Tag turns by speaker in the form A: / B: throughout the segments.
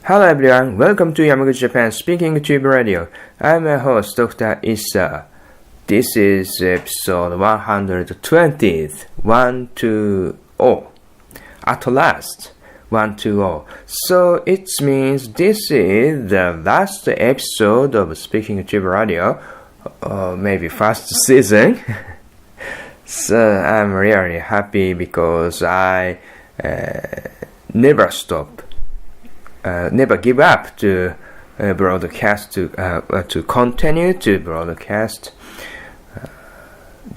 A: Hello everyone, welcome to Yamaguchi Japan Speaking Tube Radio. I'm your host, Dr. Issa. This is episode 120th, 120. At last, 120. So it means this is the last episode of Speaking Tube Radio, maybe first season. So I'm really happy because I never stop. Never give up to broadcast, to continue to broadcast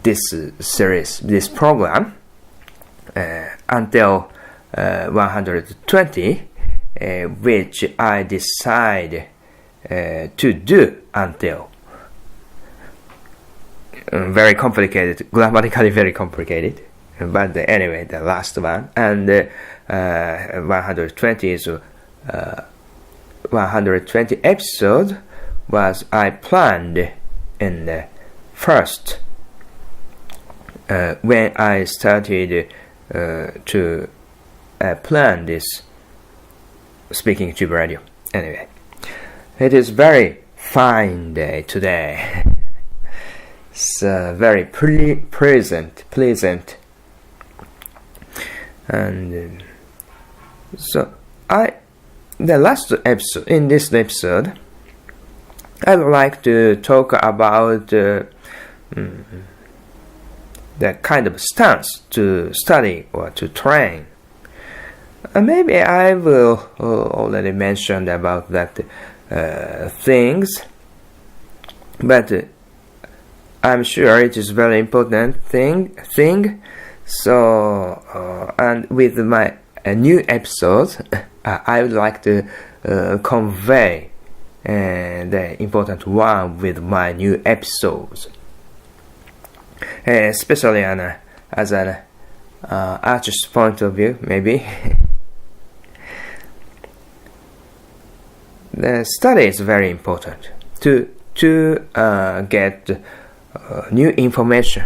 A: this series, this program until 120, which I decide to do until. Very complicated, grammatically very complicated, but anyway, the last one, and 120 is 120 episode was I planned in the first when I started to plan this Speaking Tube Radio. Anyway, it is very fine day today. It's very pleasant, and so the last episode, in this episode, I would like to talk about the kind of stance to study or to train. Maybe I will already mention about that things, but I'm sure it is very important thing. So and with my new episodes, I would like to convey the important one with my new episodes, especially as an artist's point of view, maybe. The study is very important to get new information,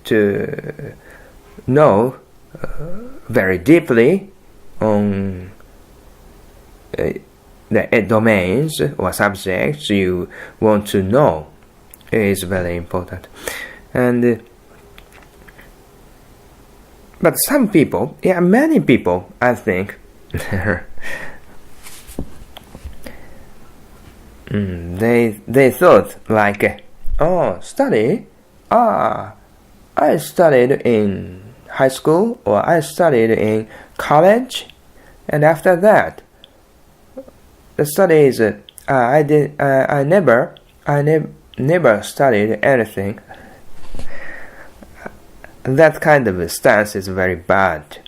A: to know very deeply on the domains or subjects you want to know. Is very important. And but some people, many people, I think, they thought like, study, I studied in high school or I studied in college, and after that the studies I never studied anything. That kind of stance is very bad,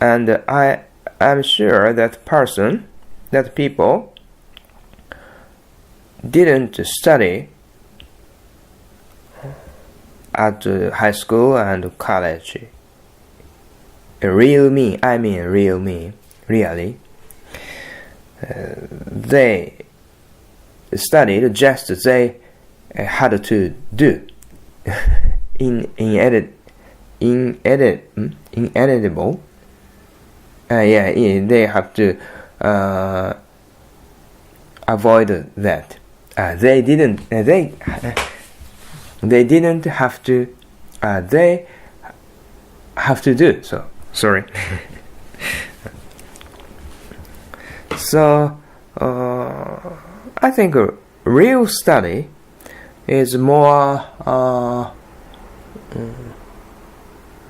A: and I'm sure that people didn't study at high school and college. Really. They studied just they had to do inedible. They have to avoid that. They didn't have to. They have to do so. Sorry. So I think real study is more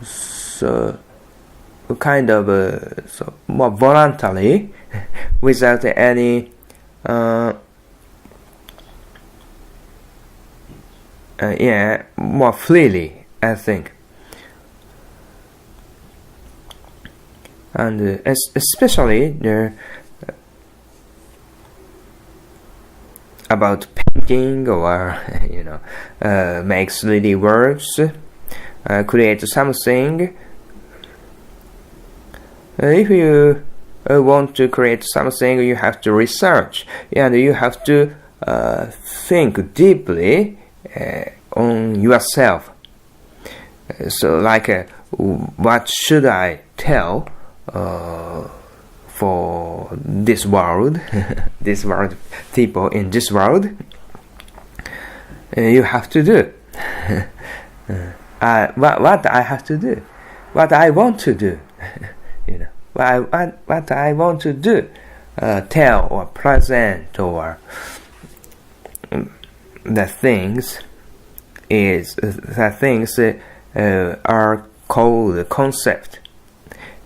A: so kind of so more voluntarily, without any more freely, I think. And especially about painting or make 3D works, create something. If you want to create something, you have to research and you have to think deeply on yourself. So like what should I tell for this world, this world, people in this world, you have to do. What I have to do, what I want to do, what I want to do, tell or present or the things are called concept,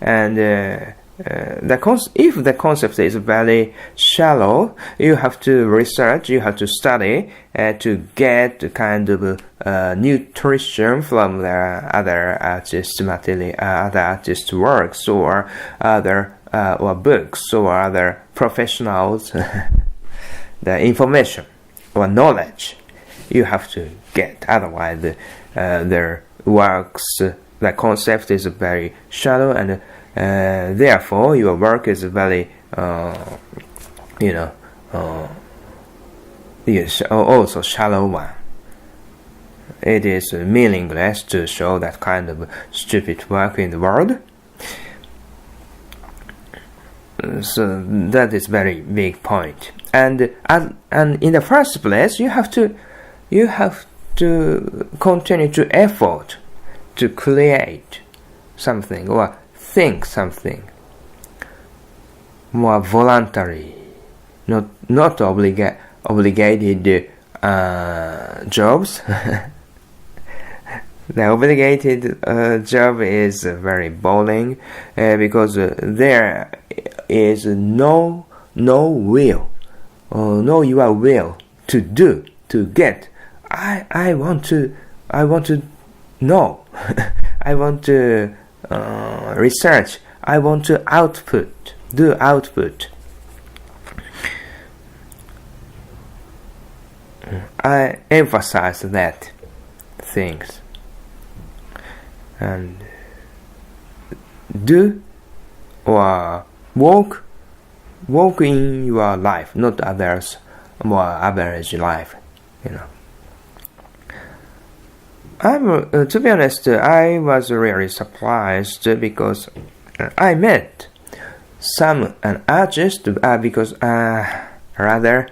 A: and if the concept is very shallow, you have to research, you have to study to get kind of nutrition from the other artists' material, other artists' works, or other or books, or other professionals, the information or knowledge you have to get. Otherwise, their works, the concept is very shallow, and therefore your work is very, also shallow one. It is meaningless to show that kind of stupid work in the world. So that is very big point. And in the first place, you have to continue to effort to create something or think something more voluntary, not obligated jobs. The obligated job is very boring because there is no will, no your will to do, to get. I want to know. I want to research. I want to do output. I emphasize that things, and do or walk in your life, not others more average life, to be honest, I was really surprised because I met an artist because rather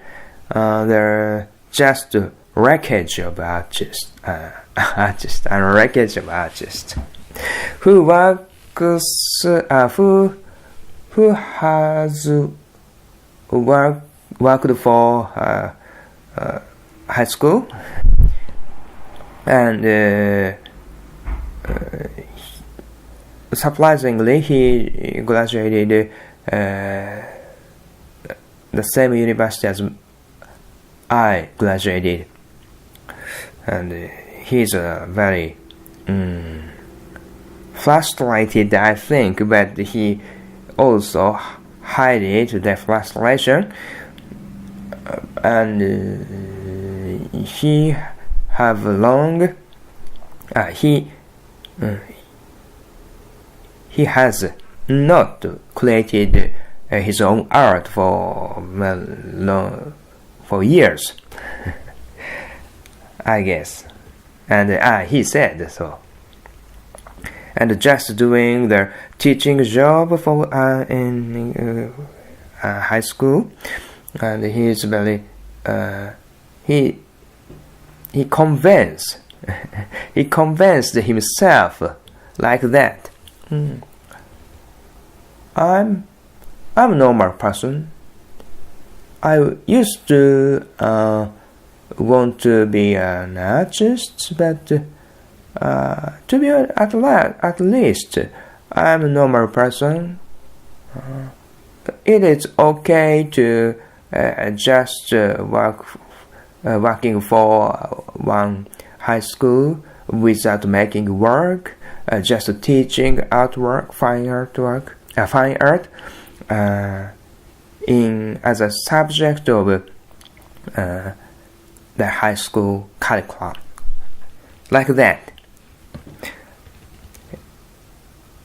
A: they're just a wreckage of artists, who works, who has worked for high school, and surprisingly he graduated the same university as I graduated, and he's very frustrated, I think, but he also hid the frustration, and he have long he has not created his own art for years, I guess, and he said so, and just doing the teaching job for in high school, and he is very he convinced himself like that. I'm a normal person. I used to want to be an artist, but to be at least I'm a normal person. It is okay to just working for one high school without making work, just teaching artwork, fine art, as a subject of the high school curriculum, like that.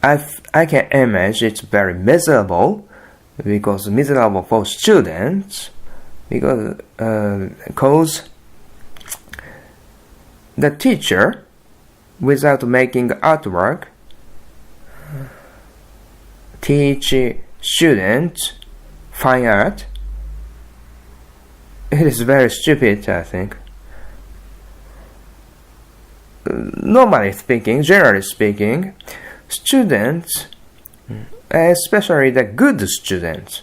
A: I can imagine it's very miserable, because miserable for students, because the teacher, without making artwork, teach students fine art, it is very stupid, I think. Normally speaking, generally speaking, students, especially the good students,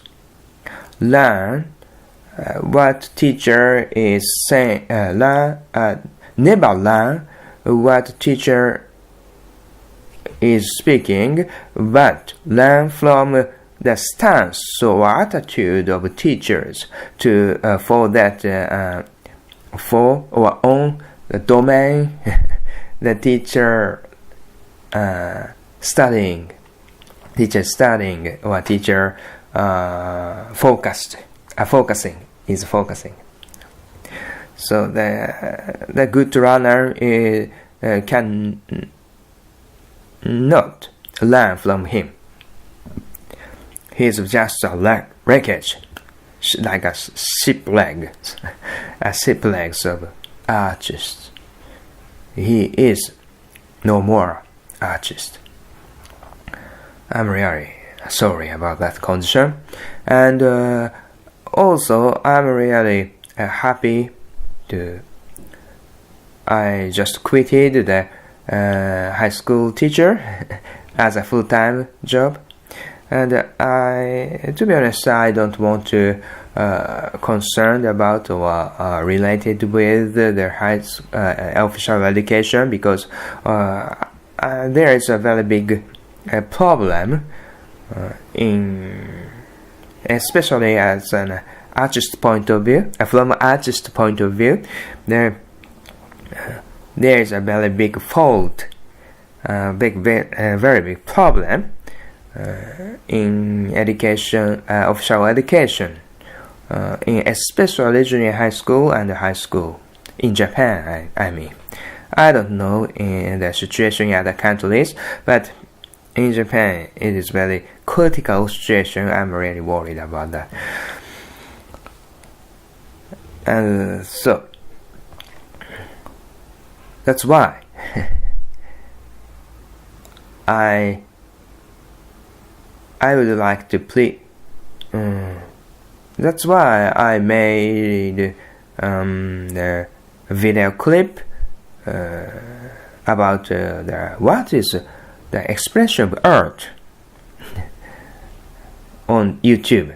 A: learn what teacher is saying. Never learn what teacher is speaking, but learn from the stance or attitude of teachers to for that for our own domain. The teacher studying or teacher focusing. So the good runner can not learn from him. He is just a wreckage, like a ship legs of artists. He is no more artist. I'm really sorry about that condition, and also I'm really happy to. I just quitted the high school teacher as a full-time job, and to be honest, I don't want to concerned about or related with their high official education, because there is a very big problem especially as an artist point of view. From an artist point of view, there is a very big fault, very big problem in education, official education, in especially junior high school and high school in Japan. I mean, I don't know in the situation in other countries, but in Japan it is very critical situation. I'm really worried about that. And so that's why I would like to plead. That's why I made the video clip about what is the expression of art on YouTube,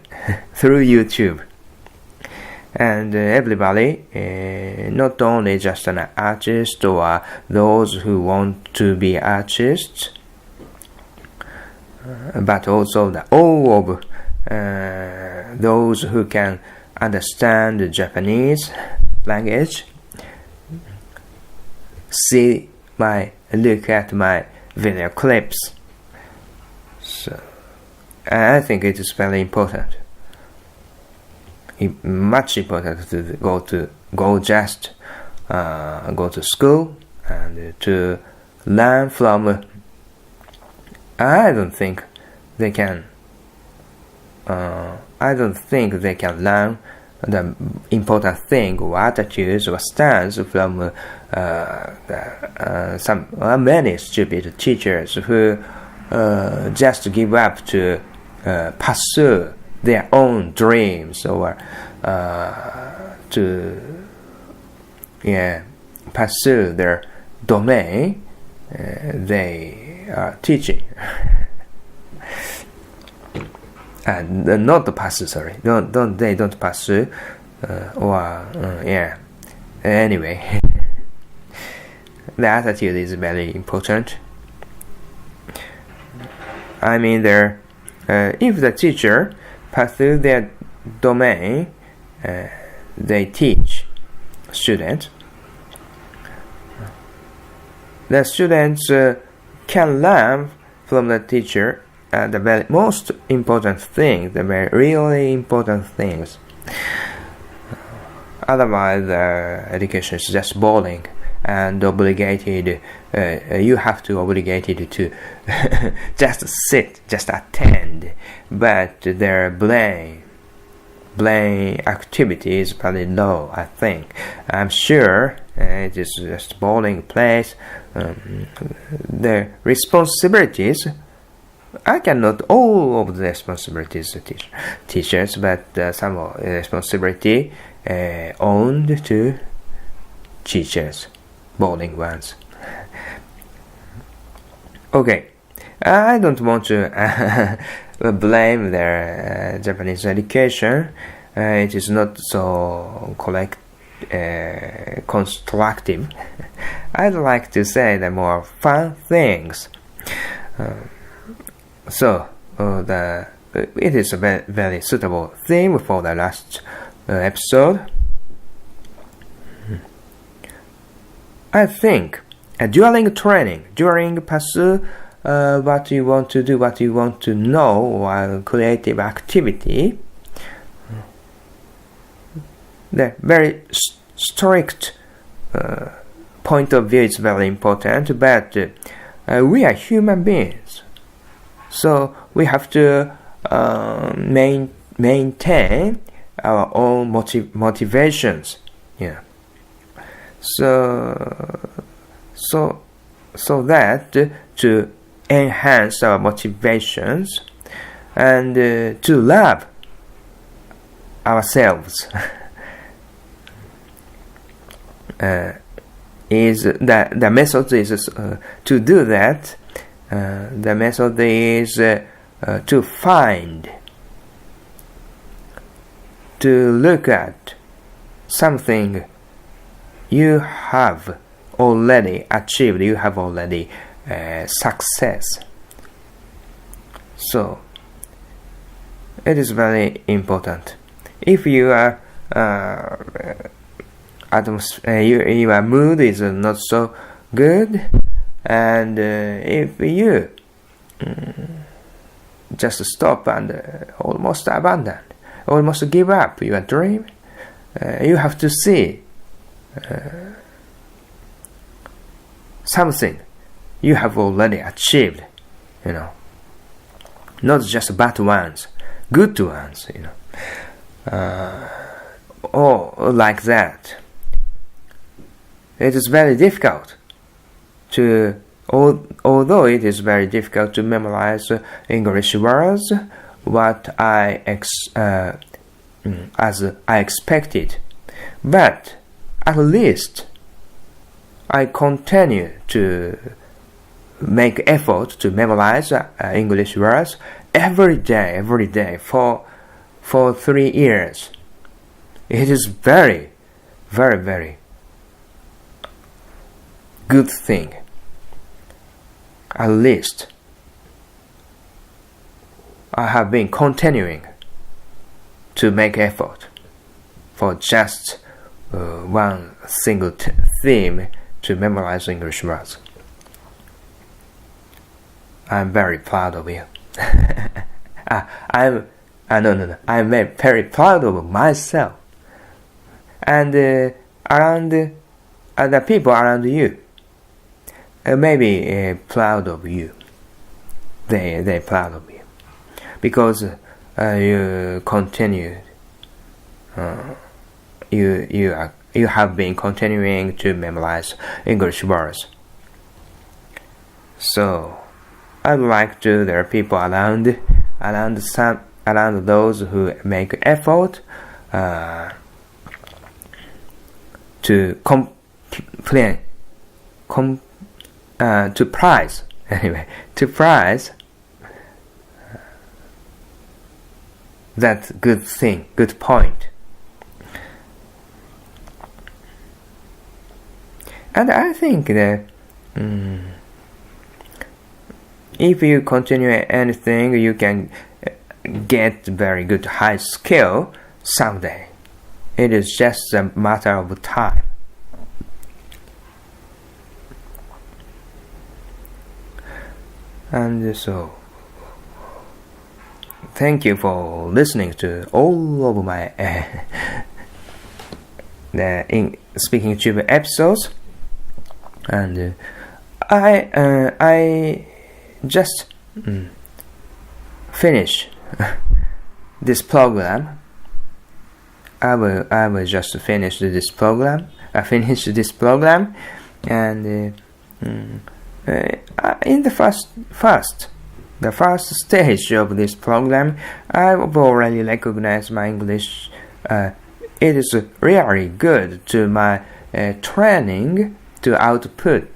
A: through YouTube. And everybody, not only just an artist or those who want to be artists, but also all of those who can understand the Japanese language, look at my video clips. So I think it is very important. Much important to go to school and to learn from. I don't think they can learn the important thing or attitudes or stance from many stupid teachers who just give up to pursue their own dreams or to pursue their domain they are teaching. Not pursue, sorry. Don't pursue anyway. The attitude is very important. I mean, if the teacher pursue their domain, they teach students. The students can learn from the teacher the very most important thing, the very really important things. Otherwise, education is just boring and obligated. You have to obligated to just sit, just attend, but their brain activity is pretty low. I think. I'm sure it is just boring place. The responsibilities I cannot all of the responsibilities to teachers, but some of the responsibility owned to teachers, boarding ones. Okay, I don't want to blame their Japanese education. It is not so constructive. I'd like to say the more fun things. It is a very suitable theme for the last episode. I think during training, during pursue what you want to do, what you want to know, while creative activity, the very strict point of view is very important, but we are human beings, so we have to maintain our own motivations. Yeah. So that to enhance our motivations and to love ourselves is that the method is to do that. The method is to find, to look at something you have already achieved, you have already success. So it is very important. If you are your mood is not so good, and if you just stop and almost abandon, almost give up your dream, you have to see something you have already achieved, not just bad ones, good ones, or like that. It is very difficult to, although it is very difficult to memorize English words, as I expected, but at least I continue to make effort to memorize English words every day for 3 years. It is very, very, very good thing. At least I have been continuing to make effort for just one single theme to memorize English words. I'm very proud of you. I'm very proud of myself and around the people around you. Maybe proud of you. They proud of you because you continued. You have been continuing to memorize English words. So I'd like to there are people around those who make effort to prize that good thing, good point. And I think that if you continue anything, you can get very good high skill someday. It is just a matter of time. And so, thank you for listening to all of my the Speaking Tube episodes. And I just finish this program. I will just finish this program. And in the first the first stage of this program, I've already recognized my English. It is really good to my training to output,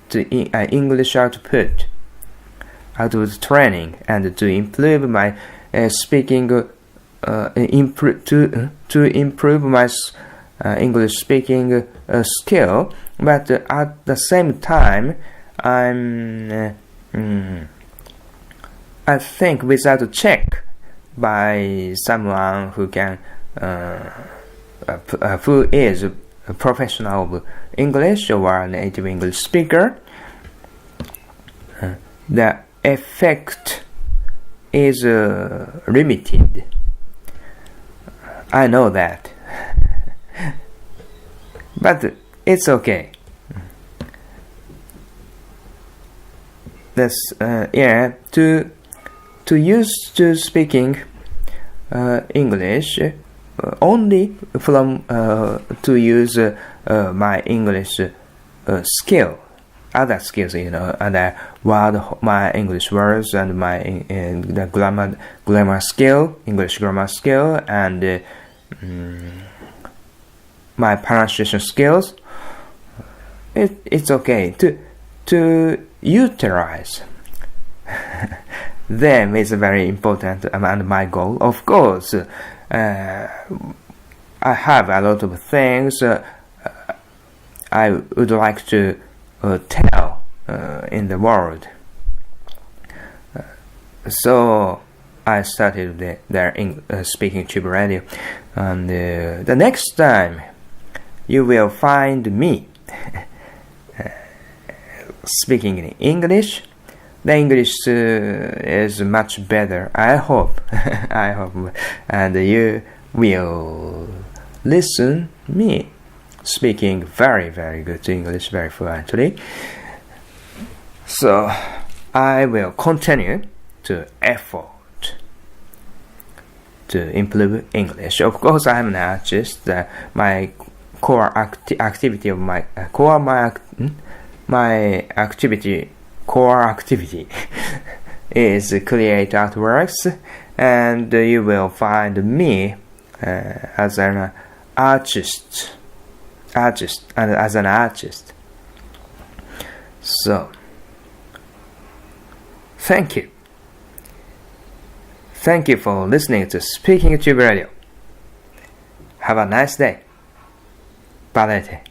A: to English output training, and to improve my speaking, to improve my English speaking skill. But at the same time, I think without a check by someone who can, who is a professional of English or a native English speaker, the effect is limited. I know that, but it's okay. That's to use to speaking English only from to use my English skill, other skills, other my English words and my the grammar skill, English grammar skill, and my pronunciation skills. It's okay to utilize them is very important and my goal. Of course, I have a lot of things I would like to tell in the world. So I started their Speaking Tube Radio, and the next time you will find me speaking in English. The English is much better, I hope. I hope, and you will listen me speaking very, very good English, very fluently. So I will continue to effort to improve English. Of course, I'm an artist. My core activity of my core activity is create artworks, and you will find me as an artist. So thank you for listening to Speaking Tube Radio. Have a nice day. Balete.